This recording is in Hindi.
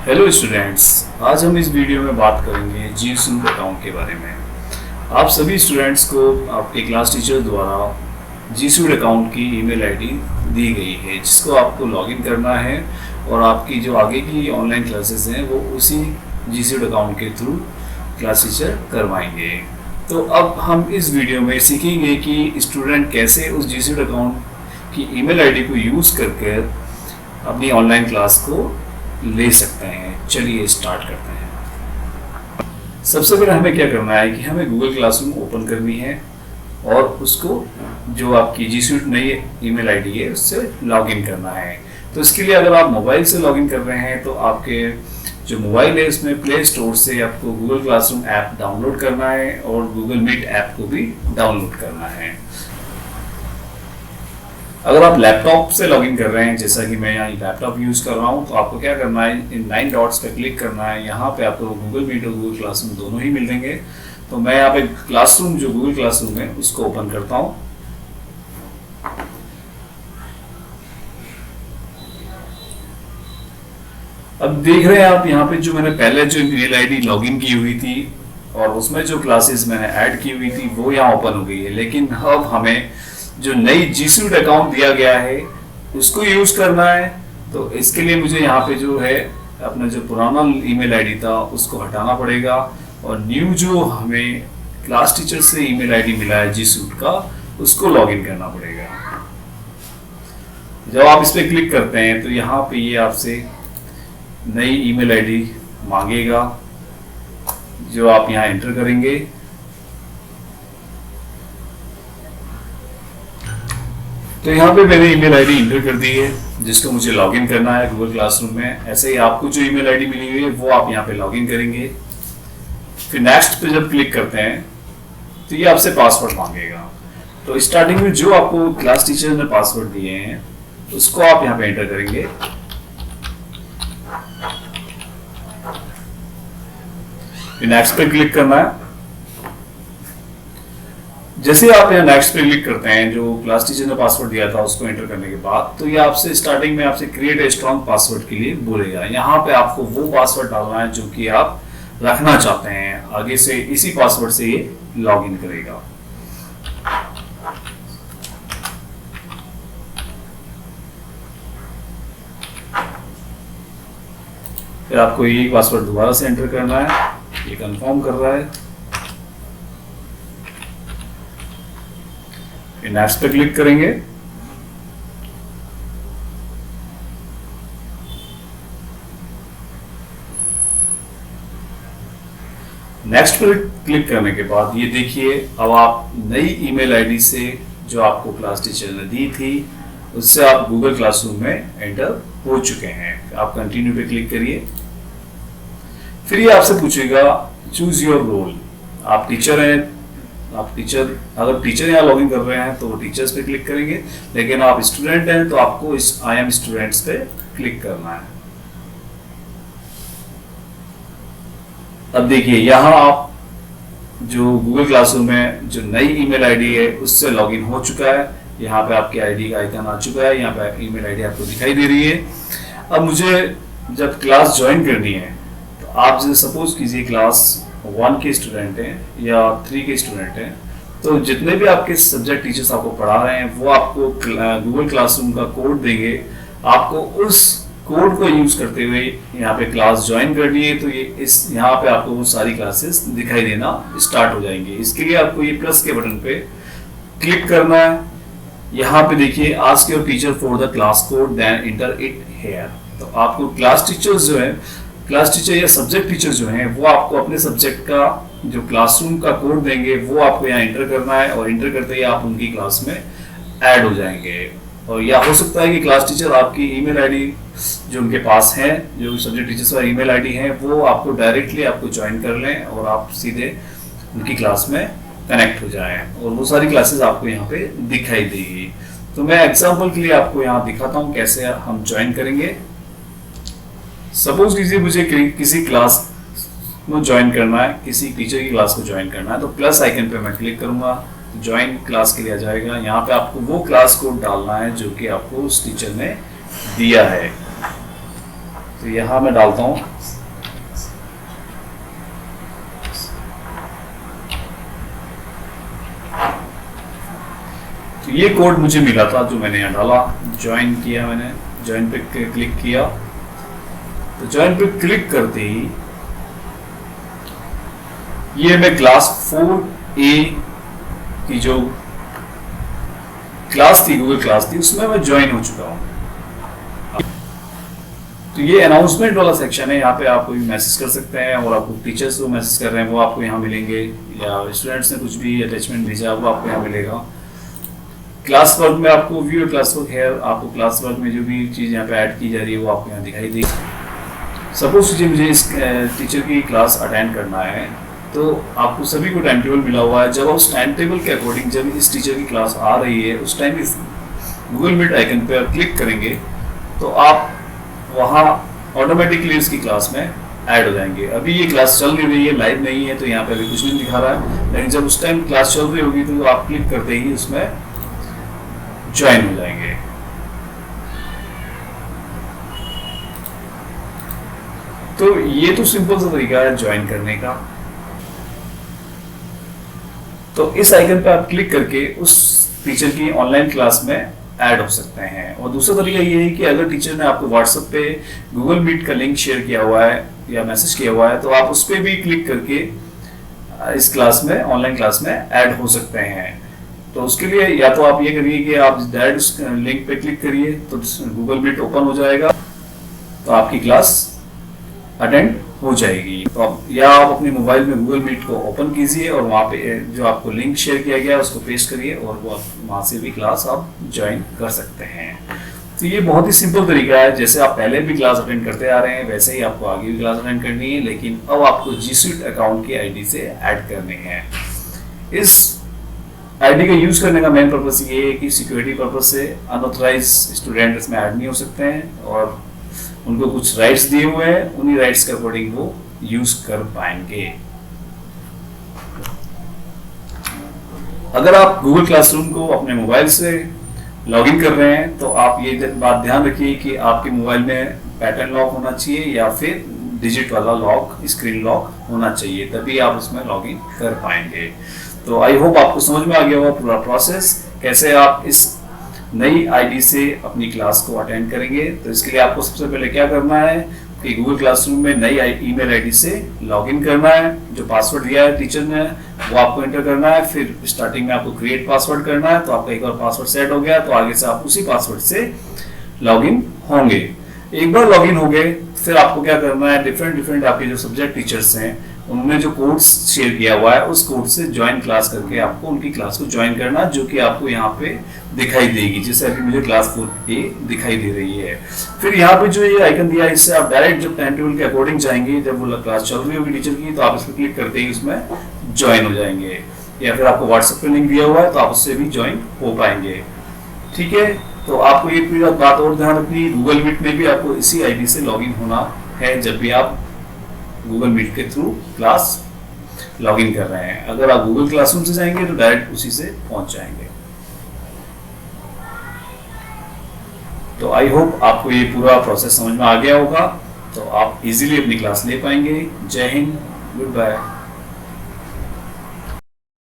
हेलो स्टूडेंट्स, आज हम इस वीडियो में बात करेंगे जी सूट अकाउंट के बारे में। आप सभी स्टूडेंट्स को आपके क्लास टीचर द्वारा जी सूट अकाउंट की ईमेल आईडी दी गई है, जिसको आपको लॉगिन करना है और आपकी जो आगे की ऑनलाइन क्लासेस हैं वो उसी जी सूट अकाउंट के थ्रू क्लास टीचर करवाएंगे। तो अब हम इस वीडियो में सीखेंगे कि स्टूडेंट कैसे उस जी सूट अकाउंट की ईमेल आईडी को यूज़ करके अपनी ऑनलाइन क्लास को ले सकते हैं। चलिए स्टार्ट करते हैं। सबसे पहले हमें क्या करना है कि हमें गूगल क्लासरूम ओपन करनी है और उसको जो आपकी जी सूट नई ईमेल आईडी है उससे लॉगिन करना है। तो इसके लिए अगर आप मोबाइल से लॉगिन कर रहे हैं तो आपके जो मोबाइल है उसमें प्ले स्टोर से आपको गूगल क्लासरूम ऐप डाउनलोड करना है और गूगल मीट ऐप को भी डाउनलोड करना है। अगर आप लैपटॉप से लॉगिन कर रहे हैं, जैसा कि मैं यहाँ लैपटॉप यूज़ कर रहा हूँ, तो आपको क्या करना है, इन 9 डॉट्स पे क्लिक करना है। यहाँ पे आपको गूगल मीट और गूगल क्लासरूम दोनों ही मिलेंगे। तो मैं यहाँ पे क्लासरूम जो गूगल क्लासरूम है उसको ओपन करता हूँ। अब देख रहे हैं आप यहाँ पे जो मैंने पहले जो ईमेल आईडी लॉगिन की हुई थी और उसमें जो क्लासेस मैंने ऐड की हुई थी वो यहाँ ओपन हो गई है। लेकिन अब हमें जो नई जी सूट अकाउंट दिया गया है उसको यूज करना है। तो इसके लिए मुझे यहाँ पे जो है अपना जो पुराना ईमेल आईडी था उसको हटाना पड़ेगा और न्यू जो हमें क्लास टीचर से ईमेल आईडी मिला है जी सूट का उसको लॉगिन करना पड़ेगा। जब आप इस पर क्लिक करते हैं तो यहाँ पे ये आपसे नई ईमेल आईडी मांगेगा जो आप यहाँ एंटर करेंगे। तो यहाँ पे मैंने ईमेल आईडी इंटर कर दी है जिसको मुझे लॉगिन करना है गूगल क्लासरूम में। ऐसे ही आपको जो ईमेल आईडी मिली हुई है वो आप यहाँ पे लॉगिन करेंगे। फिर नेक्स्ट पे जब क्लिक करते हैं तो ये आपसे पासवर्ड मांगेगा। तो स्टार्टिंग में जो आपको क्लास टीचर ने पासवर्ड दिए हैं उसको आप यहाँ पे एंटर करेंगे। फिर नेक्स्ट पे क्लिक करना है। जैसे आप यहाँ नेक्स्ट पे क्लिक करते हैं, जो क्लास टीचर ने पासवर्ड दिया था उसको एंटर करने के बाद, तो ये आपसे स्टार्टिंग में आपसे क्रिएट ए स्ट्रॉन्ग पासवर्ड के लिए बोलेगा। यहाँ पे आपको वो पासवर्ड डालना है जो कि आप रखना चाहते हैं। आगे से इसी पासवर्ड से ये लॉगिन करेगा। फिर आपको यही पासवर्ड दोबारा से एंटर करना है। ये कंफर्म कर रहा है। नेक्स्ट पे क्लिक करेंगे। नेक्स्ट पर क्लिक करने के बाद ये देखिए अब आप नई ईमेल आईडी से जो आपको क्लास टीचर ने दी थी उससे आप गूगल क्लासरूम में एंटर हो चुके हैं। आप कंटिन्यू पे क्लिक करिए। फिर ये आपसे पूछेगा चूज योर रोल। आप टीचर हैं, आप टीचर अगर टीचर यहाँ लॉगिन कर रहे हैं तो वो टीचर्स पे क्लिक करेंगे, लेकिन आप स्टूडेंट हैं तो आपको इस आई एम स्टूडेंट्स पे क्लिक करना है। अब देखिए यहाँ आप जो गूगल क्लासरूम में जो नई ईमेल आईडी है उससे लॉगिन हो चुका है। यहाँ पे आपकी आईडी का आइकन आ चुका है। यहाँ पे ईमेल आईडी आपको दिखाई दे रही है। अब मुझे जब क्लास ज्वाइन करनी है तो आप सपोज कीजिए क्लास 1 के स्टूडेंट हैं या 3 के स्टूडेंट हैं, तो जितने भी आपके सब्जेक्ट टीचर्स आपको पढ़ा रहे हैं वो आपको गूगल क्लासरूम का कोड देंगे। आपको उस कोड को यूज करते हुए यहाँ पे क्लास ज्वाइन करनी है। तो ये इस यहाँ पे आपको वो सारी क्लासेस दिखाई देना स्टार्ट हो जाएंगे। इसके लिए आपको ये प्लस के बटन पे क्लिक करना है। यहाँ पे देखिए ask your teacher for the class code then enter it here. तो आपको क्लास टीचर्स जो है, क्लास टीचर या सब्जेक्ट टीचर जो हैं वो आपको अपने सब्जेक्ट का जो क्लासरूम का कोड देंगे वो आपको यहाँ एंटर करना है और एंटर करते ही आप उनकी क्लास में ऐड हो जाएंगे। और या हो सकता है कि क्लास टीचर आपकी ईमेल आईडी जो उनके पास है, जो सब्जेक्ट टीचर्स का ईमेल आईडी है, वो आपको डायरेक्टली आपको ज्वाइन कर लें और आप सीधे उनकी क्लास में कनेक्ट हो जाएं और वो सारी क्लासेस आपको यहाँ पे दिखाई देगी। तो मैं एग्जाम्पल के लिए आपको यहाँ दिखाता हूँ कैसे हम ज्वाइन करेंगे। सपोज कीजिए मुझे किसी क्लास में ज्वाइन करना है, किसी टीचर की क्लास को ज्वाइन करना है, तो प्लस आइकन पे मैं क्लिक करूंगा, ज्वाइन क्लास के लिए आ जाएगा। यहाँ पे आपको वो क्लास कोड डालना है जो कि आपको उस टीचर ने दिया है। तो यहाँ मैं डालता हूँ तो ये कोड मुझे मिला था जो मैंने यहाँ डाला, ज्वाइन किया, मैंने ज्वाइन पे क्लिक किया। तो ज्वाइन पे क्लिक करते ही ये मैं क्लास 4A की जो क्लास थी, गूगल क्लास थी, उसमें मैं ज्वाइन हो चुका हूँ। तो ये अनाउंसमेंट वाला सेक्शन है, यहाँ पे आप कोई मैसेज कर सकते हैं और आपको टीचर्स को मैसेज कर रहे हैं वो आपको यहाँ मिलेंगे, या स्टूडेंट्स ने कुछ भी अटैचमेंट भेजा वो आपको यहाँ मिलेगा। क्लास वर्क में आपको व्यू क्लास वर्क है, आपको क्लास वर्क में जो भी चीज़ यहाँ पे ऐड की जा रही है वो आपको यहाँ दिखाई देगी। सपोज कीजिए मुझे इस टीचर की क्लास अटेंड करना है, तो आपको सभी को टाइम टेबल मिला हुआ है। जब उस टाइम टेबल के अकॉर्डिंग जब इस टीचर की क्लास आ रही है उस टाइम इस गूगल मीट आइकन पर क्लिक करेंगे तो आप वहाँ ऑटोमेटिकली इसकी क्लास में ऐड हो जाएंगे। अभी ये क्लास चल नहीं रही है, लाइव नहीं है, तो यहाँ पे अभी कुछ नहीं दिखा रहा है, लेकिन जब उस टाइम क्लास चल रही होगी तो आप क्लिक करते ही उसमें ज्वाइन हो जाएंगे। तो ये तो सिंपल सा तरीका है ज्वाइन करने का। तो इस आइकन पे आप क्लिक करके उस टीचर की ऑनलाइन क्लास में ऐड हो सकते हैं। और दूसरा तरीका ये है कि अगर टीचर ने आपको व्हाट्सएप पे गूगल मीट का लिंक शेयर किया हुआ है या मैसेज किया हुआ है तो आप उस पर भी क्लिक करके इस क्लास में, ऑनलाइन क्लास में ऐड हो सकते हैं। तो उसके लिए या तो आप ये करिए कि आप डायरेक्ट उस लिंक पे क्लिक करिए तो गूगल मीट ओपन हो जाएगा, तो आपकी क्लास अटेंड हो जाएगी। तो आप या आप अपने मोबाइल में गूगल मीट को ओपन कीजिए और वहाँ पे जो आपको लिंक शेयर किया गया है उसको पेस्ट करिए और वो वहाँ से भी क्लास आप ज्वाइन कर सकते हैं। तो ये बहुत ही सिंपल तरीका है, जैसे आप पहले भी क्लास अटेंड करते आ रहे हैं वैसे ही आपको आगे भी क्लास अटेंड करनी है, लेकिन अब आपको जी सुइट अकाउंट की आईडी से ऐड करनी है। इस आईडी का यूज करने का मेन पर्पस ये है कि सिक्योरिटी पर्पस से अनऑथराइज स्टूडेंट इसमें ऐड नहीं हो सकते हैं और उनको कुछ राइट्स दिए हुए हैं, उन्हीं राइट्स के अकॉर्डिंग वो यूज कर पाएंगे। अगर आप गूगल क्लासरूम को अपने मोबाइल से लॉगिन कर रहे हैं तो आप ये बात ध्यान रखिए कि आपके मोबाइल में पैटर्न लॉक होना चाहिए या फिर डिजिट वाला लॉक, स्क्रीन लॉक होना चाहिए, तभी आप उसमें लॉगिन कर पाएंगे। तो आई होप आपको समझ में आ गया होगा पूरा प्रोसेस, कैसे आप इस नई आईडी से अपनी क्लास को अटेंड करेंगे। तो इसके लिए आपको सबसे पहले क्या करना है कि गूगल क्लासरूम में नई ईमेल आईडी से लॉगिन करना है, जो पासवर्ड दिया है टीचर ने वो आपको एंटर करना है। फिर स्टार्टिंग में आपको क्रिएट पासवर्ड करना है, तो आपका एक बार पासवर्ड सेट हो गया तो आगे से आप उसी पासवर्ड से लॉगिन होंगे। एक बार लॉगिन हो गए फिर आपको क्या करना है, डिफरेंट आपके जो सब्जेक्ट टीचर्स हैं उन्होंने जो कोड्स शेयर किया हुआ है उस कोड से ज्वाइन क्लास करके आपको उनकी क्लास को ज्वाइन करना, जो कि आपको यहाँ पे दिखाई देगी, जैसे अभी मुझे क्लास 4A दिखाई दे रही है। फिर यहाँ पे जो ये आइकन दिया है इससे आप डायरेक्ट जब टाइम टेबल के अकॉर्डिंग जाएंगे, जब वो क्लास चल रही होगी टीचर की, तो आप इस पर क्लिक करते ही उसमें ज्वाइन हो जाएंगे। या फिर आपको व्हाट्सएप पे लिंक दिया हुआ है तो आप उससे भी ज्वाइन हो पाएंगे। ठीक है, तो आपको एक पूरी बात और ध्यान रखनी है, गूगल मीट में भी आपको इसी आईडी से लॉगिन होना है जब भी आप गूगल मीट के थ्रू क्लास लॉगिन कर रहे हैं। अगर आप गूगल क्लासरूम से जाएंगे तो डायरेक्ट उसी से पहुंच जाएंगे। तो आई होप आपको ये पूरा प्रोसेस समझ में आ गया होगा, तो आप इजीली अपनी क्लास ले पाएंगे। जय हिंद, गुड बाय।